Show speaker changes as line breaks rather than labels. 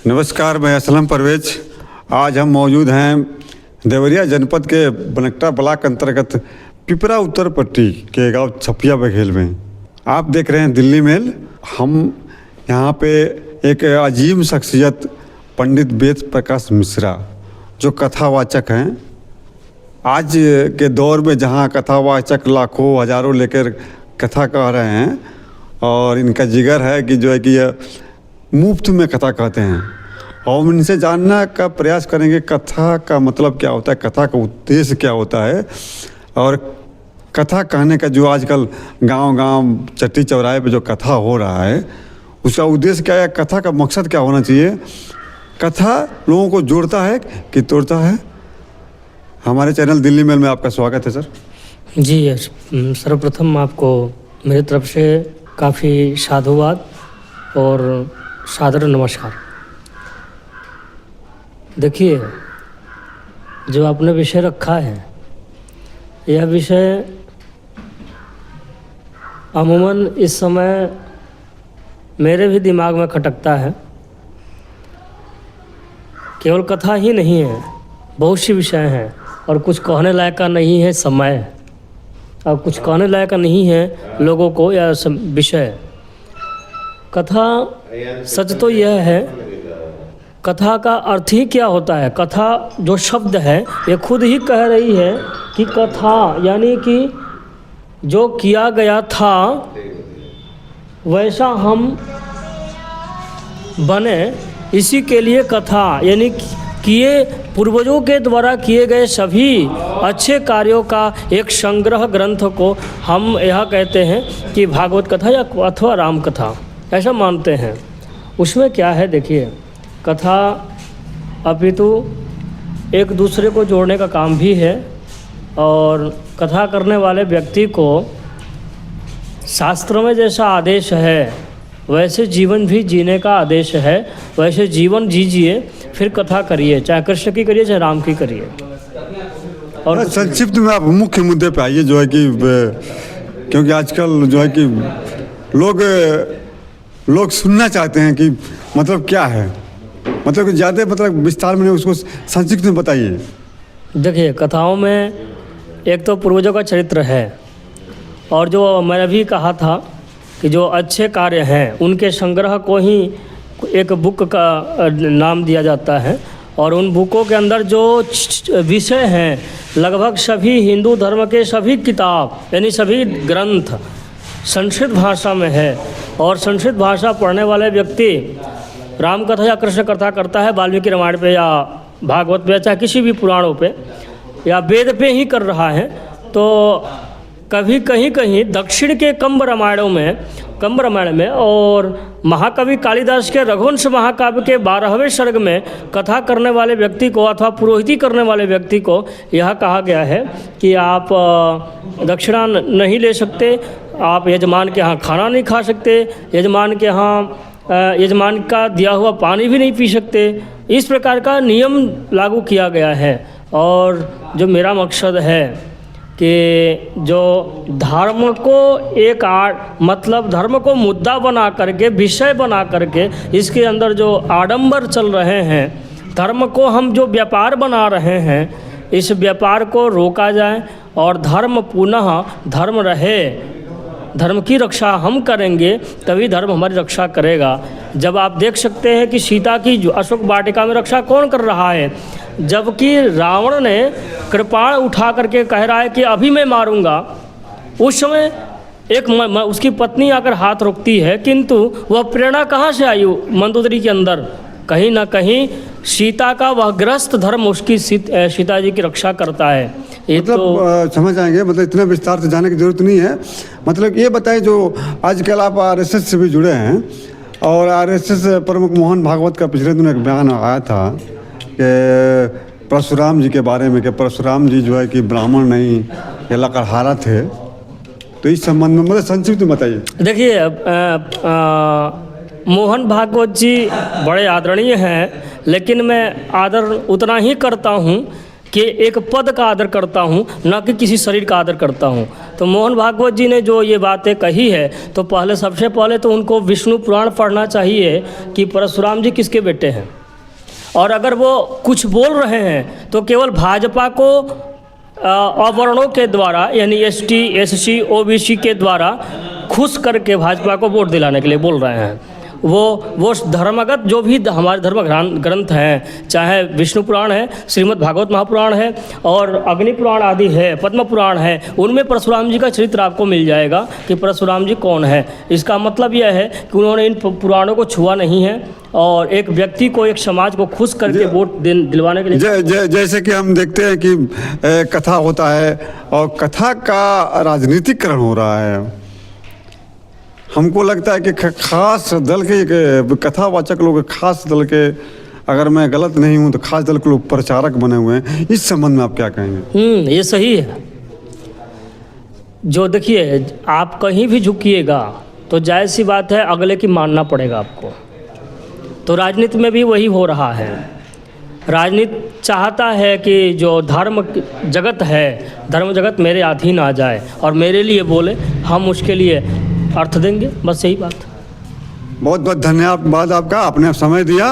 नमस्कार, मैं असलम परवेज। आज हम मौजूद हैं देवरिया जनपद के बनकटा ब्लॉक अंतर्गत पिपरा उत्तर पट्टी के गांव छपिया बघेल में। आप देख रहे हैं दिल्ली मेल। हम यहाँ पे एक अजीम शख्सियत पंडित वेद प्रकाश मिश्रा जो कथावाचक हैं। आज के दौर में जहाँ कथावाचक लाखों हज़ारों लेकर कथा कह रहे हैं और इनका जिगर है कि जो है कि यह मुफ्त में कथा कहते हैं, और हम इनसे जानने का प्रयास करेंगे कथा का मतलब क्या होता है, कथा का उद्देश्य क्या होता है, और कथा कहने का जो आजकल गांव-गांव चट्टी चौराहे पे जो कथा हो रहा है उसका उद्देश्य क्या है, कथा का मकसद क्या होना चाहिए, कथा लोगों को जोड़ता है कि तोड़ता है। हमारे चैनल दिल्ली मेल में आपका स्वागत है सर।
जी यस, सर्वप्रथम आपको मेरी तरफ से काफ़ी साधुवाद और सादर नमस्कार। देखिए, जो आपने विषय रखा है यह विषय अमूमन इस समय मेरे भी दिमाग में खटकता है। केवल कथा ही नहीं है, बहुत सी विषय हैं और कुछ कहने लायक का नहीं है समय, और कुछ कहने लायक का नहीं है लोगों को या विषय। कथा सच तो यह है, कथा का अर्थ ही क्या होता है। कथा जो शब्द है ये खुद ही कह रही है कि कथा यानी कि जो किया गया था वैसा हम बने, इसी के लिए कथा यानी किए पूर्वजों के द्वारा किए गए सभी अच्छे कार्यों का एक संग्रह ग्रंथ को हम यह कहते हैं कि भागवत कथा या अथवा राम कथा, ऐसा मानते हैं। उसमें क्या है, देखिए, कथा अपितु एक दूसरे को जोड़ने का काम भी है, और कथा करने वाले व्यक्ति को शास्त्र में जैसा आदेश है वैसे जीवन भी जीने का आदेश है। वैसे जीवन जीजिए, फिर कथा करिए, चाहे कृष्ण की करिए चाहे राम की करिए।
और संक्षिप्त में आप मुख्य मुद्दे पे आइए, जो है कि क्योंकि आजकल जो है कि लोग सुनना चाहते हैं कि मतलब क्या है, मतलब कि ज़्यादा मतलब विस्तार में उसको संक्षिप्त में बताइए।
देखिए, कथाओं में एक तो पूर्वजों का चरित्र है, और जो मैंने भी कहा था कि जो अच्छे कार्य हैं उनके संग्रह को ही एक बुक का नाम दिया जाता है, और उन बुकों के अंदर जो विषय हैं लगभग सभी हिंदू धर्म के सभी किताब यानी सभी ग्रंथ संस्कृत भाषा में है। और संस्कृत भाषा पढ़ने वाले व्यक्ति राम कथा या कृष्ण कथा करता है वाल्मीकि रामायण पे या भागवत पे, चाहे किसी भी पुराणों पे या वेद पे ही कर रहा है, तो कभी कहीं दक्षिण के कंब रामायण में और महाकवि कालिदास के रघुवंश महाकाव्य के 12वें सर्ग में कथा करने वाले व्यक्ति को अथवा पुरोहिती करने वाले व्यक्ति को यह कहा गया है कि आप दक्षिणा नहीं ले सकते, आप यजमान के यहाँ खाना नहीं खा सकते, यजमान के यहाँ यजमान का दिया हुआ पानी भी नहीं पी सकते। इस प्रकार का नियम लागू किया गया है। और जो मेरा मकसद है कि जो धर्म को एक मतलब धर्म को मुद्दा बना करके, विषय बना करके, इसके अंदर जो आडंबर चल रहे हैं, धर्म को हम जो व्यापार बना रहे हैं, इस व्यापार को रोका जाए और धर्म पुनः धर्म रहे। धर्म की रक्षा हम करेंगे तभी धर्म हमारी रक्षा करेगा। जब आप देख सकते हैं कि सीता की जो अशोक वाटिका में रक्षा कौन कर रहा है, जबकि रावण ने कृपाण उठा करके कह रहा है कि अभी मैं मारूंगा, उस समय एक उसकी पत्नी आकर हाथ रोकती है, किंतु वह प्रेरणा कहाँ से आई मंदोदरी के अंदर, कहीं ना कहीं सीता का वह ग्रस्त धर्म उसकी सीता जी की रक्षा करता है। ये
मतलब
तो
समझ आएंगे, मतलब इतना विस्तार से जाने की जरूरत नहीं है। मतलब ये बताएं, जो आजकल आप आरएसएस से भी जुड़े हैं, और आरएसएस प्रमुख मोहन भागवत का पिछले दिनों एक बयान आया था कि परशुराम जी के बारे में, कि परशुराम जी जो है कि ब्राह्मण नहीं, ये लकड़हारा थे। तो इस संबंध में मतलब संक्षिप्त में बताइए।
देखिए, मोहन भागवत जी बड़े आदरणीय हैं, लेकिन मैं आदर उतना ही करता हूँ कि एक पद का आदर करता हूँ, न कि किसी शरीर का आदर करता हूँ। तो मोहन भागवत जी ने जो ये बातें कही है, तो पहले सबसे पहले तो उनको विष्णु पुराण पढ़ना चाहिए कि परशुराम जी किसके बेटे हैं। और अगर वो कुछ बोल रहे हैं तो केवल भाजपा को अवर्णों के द्वारा यानी एसटी, एससी, ओबीसी के द्वारा खुश करके भाजपा को वोट दिलाने के लिए बोल रहे हैं। वो धर्मगत जो भी हमारे धर्म ग्रंथ हैं, चाहे विष्णु पुराण है, श्रीमद् भागवत महापुराण है और अग्नि पुराण आदि है, पद्म पुराण है, उनमें परशुराम जी का चरित्र आपको मिल जाएगा कि परशुराम जी कौन है। इसका मतलब यह है कि उन्होंने इन पुराणों को छुआ नहीं है और एक व्यक्ति को, एक समाज को खुश करके वोट दिलवाने के लिए
जैसे कि हम देखते हैं कि कथा होता है और कथा का राजनीतिकरण हो रहा है। हमको लगता है कि खास दल के कथावाचक लोग, खास दल के, अगर मैं गलत नहीं हूँ तो खास दल के लोग प्रचारक बने हुए हैं। इस संबंध में आप क्या कहेंगे?
ये सही है। जो देखिए, आप कहीं भी झुकिएगा तो जायज़ सी बात है अगले की मानना पड़ेगा आपको। तो राजनीति में भी वही हो रहा है। राजनीति चाहता है कि जो धर्म जगत है, धर्म जगत मेरे अधीन आ जाए और मेरे लिए बोले, हम उसके लिए अर्थ देंगे, बस यही बात।
बहुत बहुत धन्यवाद आपका, आपने समय दिया।